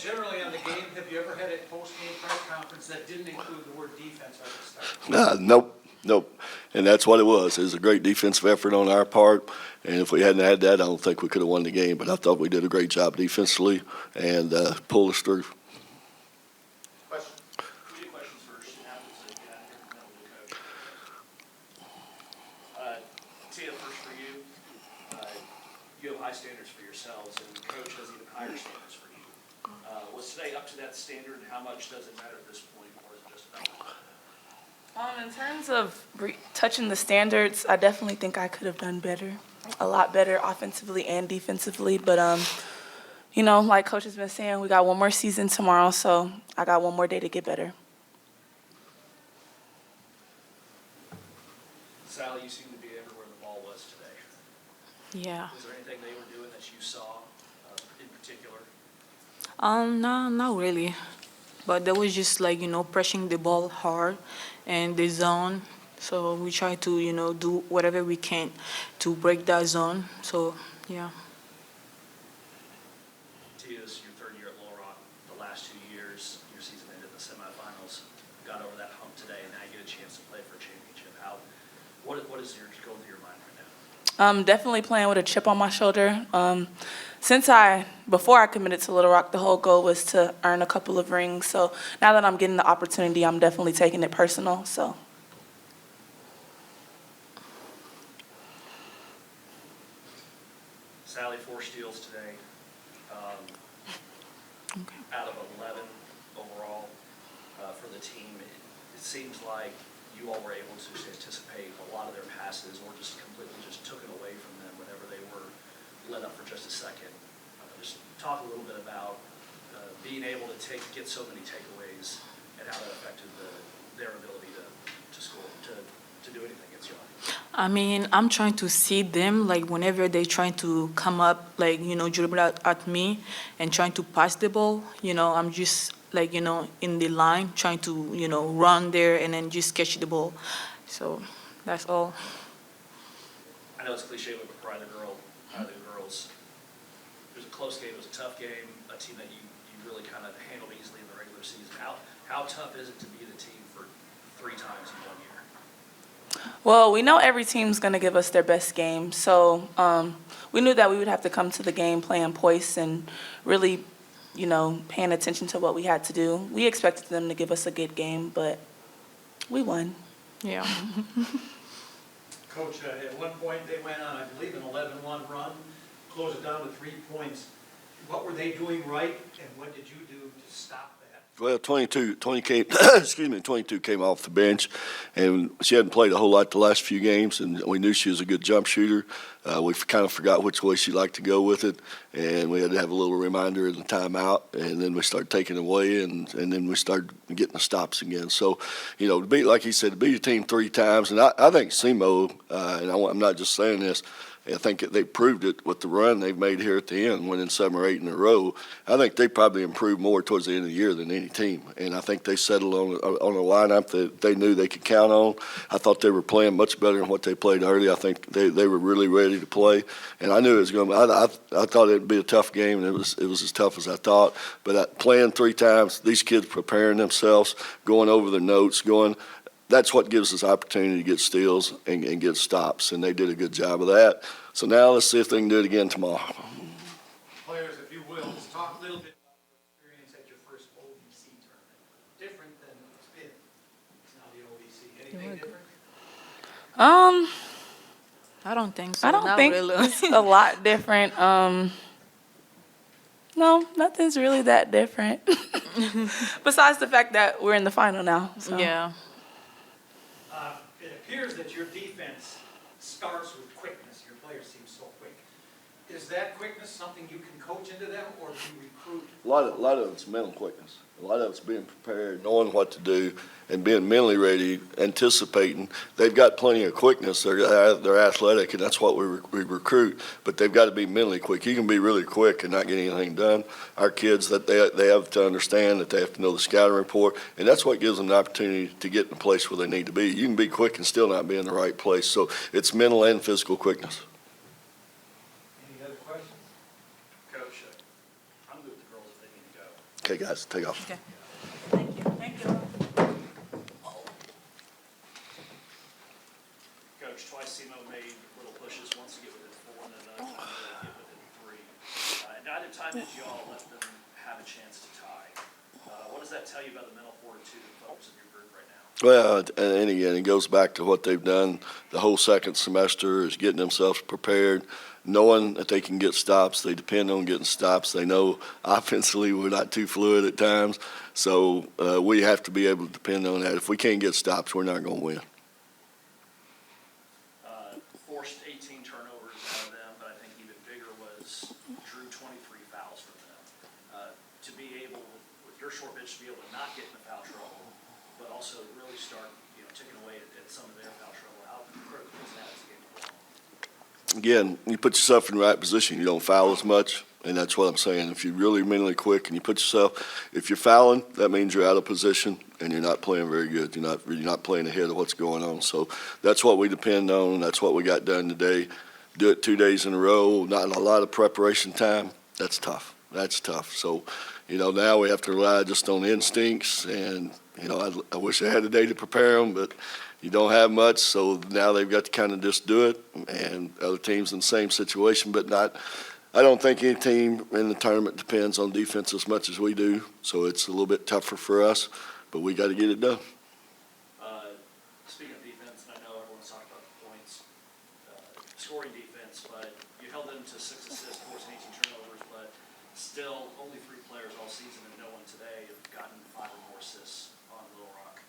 generally on the game, have you ever had a post-game press conference that didn't include the word defense at the start? Nope. And that's what it was. It was a great defensive effort on our part. And if we hadn't had that, I don't think we could have won the game. But I thought we did a great job defensively and pulled us through. Questions? We get questions first. After so get out here and the coach. Tia, first for you. You have high standards for yourselves, and the coach has even higher standards for you. Was today up to that standard, and how much does it matter at this point, or is it just about? In terms of touching the standards, I definitely think I could have done better, a lot better offensively and defensively. But, you know, like Coach has been saying, we got one more season tomorrow, so I got one more day to get better. Sally, you seem to be everywhere the ball was today. Yeah. Was there anything they were doing that you saw in particular? No, not really. But they was just like, pressing the ball hard and the zone. So we try to, do whatever we can to break that zone. So, yeah. Tia's your third year at Little Rock. The last 2 years, your season ended in the semifinals. Got over that hump today, and now you get a chance to play for a championship. What is going through your mind right now? I'm definitely playing with a chip on my shoulder. Before I committed to Little Rock, the whole goal was to earn a couple of rings. So now that I'm getting the opportunity, I'm definitely taking it personal. So. Sally, 4 steals today, out of 11 overall for the team. It seems like you all were able to anticipate a lot of their passes, or just completely just took it away from them whenever they were let up for just a second. Just talk a little bit about being able to get so many takeaways and how that affected their ability to score, to do anything against you. I mean, I'm trying to see them, like, whenever they trying to come up, like, dribble at me and trying to pass the ball, I'm just, like, in the line, trying to, run there and then just catch the ball. So that's all. I know it's cliche, but we're probably the girls. It was a close game. It was a tough game, a team that you really kind of handled easily in the regular season. How tough is it to be the team for 3 times in 1 year? Well, we know every team's going to give us their best game. So we knew that we would have to come to the game playing poised and really, paying attention to what we had to do. We expected them to give us a good game, but we won. Yeah. Coach, at one point they went on, I believe, an 11-1 run, closed it down to 3 points. What were they doing right, and what did you do to stop that? Well, 22 came off the bench, and she hadn't played a whole lot the last few games, and we knew she was a good jump shooter. We kind of forgot which way she liked to go with it, and we had to have a little reminder in the timeout, and then we started taking it away, and then we started getting the stops again. So, to beat, like he said, to beat a team 3 times, and I think SEMO, and I'm not just saying this, I think they proved it with the run they've made here at the end, winning 7 or 8 in a row. I think they probably improved more towards the end of the year than any team, and I think they settled on a lineup that they knew they could count on. I thought they were playing much better than what they played early. I think they were really ready to play, and I knew it was going to. I thought it'd be a tough game, and it was as tough as I thought. But playing 3 times, these kids preparing themselves, going over their notes, that's what gives us opportunity to get steals and get stops, and they did a good job of that. So now let's see if they can do it again tomorrow. Players, if you will, just talk a little bit about your experience at your first OVC tournament. Different than it's been. It's now the OVC. Anything different? I don't think so. I don't Not think really. it's a lot different. No, nothing's really that different. Besides the fact that we're in the final now. So. Yeah. It appears that your defense starts with quickness. Your players seem so quick. Is that quickness something you can coach into them, or do you recruit? A lot of it's mental quickness. A lot of it's being prepared, knowing what to do, and being mentally ready, anticipating. They've got plenty of quickness. They're athletic, and that's what we recruit. But they've got to be mentally quick. You can be really quick and not get anything done. Our kids, that they have to understand that they have to know the scouting report, and that's what gives them the opportunity to get in the place where they need to be. You can be quick and still not be in the right place. So it's mental and physical quickness. Any other questions? Coach, I'm good with the girls if they need to go. Okay, guys, take off. Okay. Thank you. Thank you. Coach, twice SEMO made little pushes, once to get within 4 and then another time to get within 3. Neither time did y'all let them have a chance to tie. What does that tell you about the mental fortitude and focus of your group right now? Well, and again, it goes back to what they've done the whole second semester is getting themselves prepared, knowing that they can get stops. They depend on getting stops. They know offensively we're not too fluid at times, so we have to be able to depend on that. If we can't get stops, we're not going to win. Forced 18 turnovers out of them, but I think even bigger was drew 23 fouls from them. To be able, with your short bench, to be able to not get in the foul trouble, but also really start, ticking away at some of their foul trouble. How critical is that as a game of ball? Again, you put yourself in the right position. You don't foul as much, and that's what I'm saying. If you're really mentally quick and you put yourself, if you're fouling, that means you're out of position and you're not playing very good. You're not playing ahead of what's going on. So that's what we depend on. That's what we got done today. Do it 2 days in a row, not a lot of preparation time. That's tough. That's tough. So, now we have to rely just on instincts, and I wish I had a day to prepare them, but you don't have much, so now they've got to kind of just do it, and other teams in the same situation, but not. I don't think any team in the tournament depends on defense as much as we do, so it's a little bit tougher for us, but we got to get it done. Speaking of defense, I know everyone's talking about the points, scoring defense, but you held them to 6 assists, 14, 18 turnovers, but still only 3 players all season and no one today have gotten 5 or more assists on Little Rock.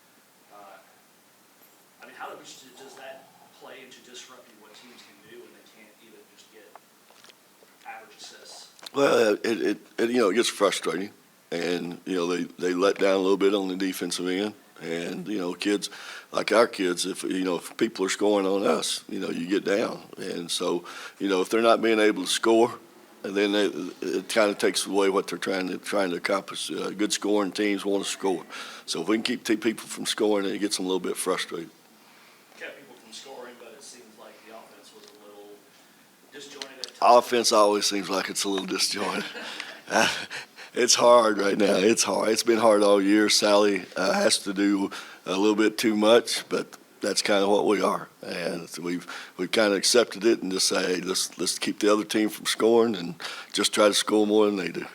How does that play into disrupting what teams can do when they can't even just get average assists? Well, it gets frustrating, and they let down a little bit on the defensive end, and kids like our kids, if people are scoring on us, you get down, and so if they're not being able to score, and then it kind of takes away what they're trying to accomplish. Good scoring teams want to score, so if we can keep people from scoring, it gets them a little bit frustrated. Kept people from scoring, but it seems like the offense was a little disjointed at times. Offense always seems like it's a little disjointed. It's hard right now. It's hard. It's been hard all year. Sally has to do a little bit too much, but that's kind of what we are, and we've kind of accepted it and just say, hey, let's keep the other team from scoring and just try to score more than they do.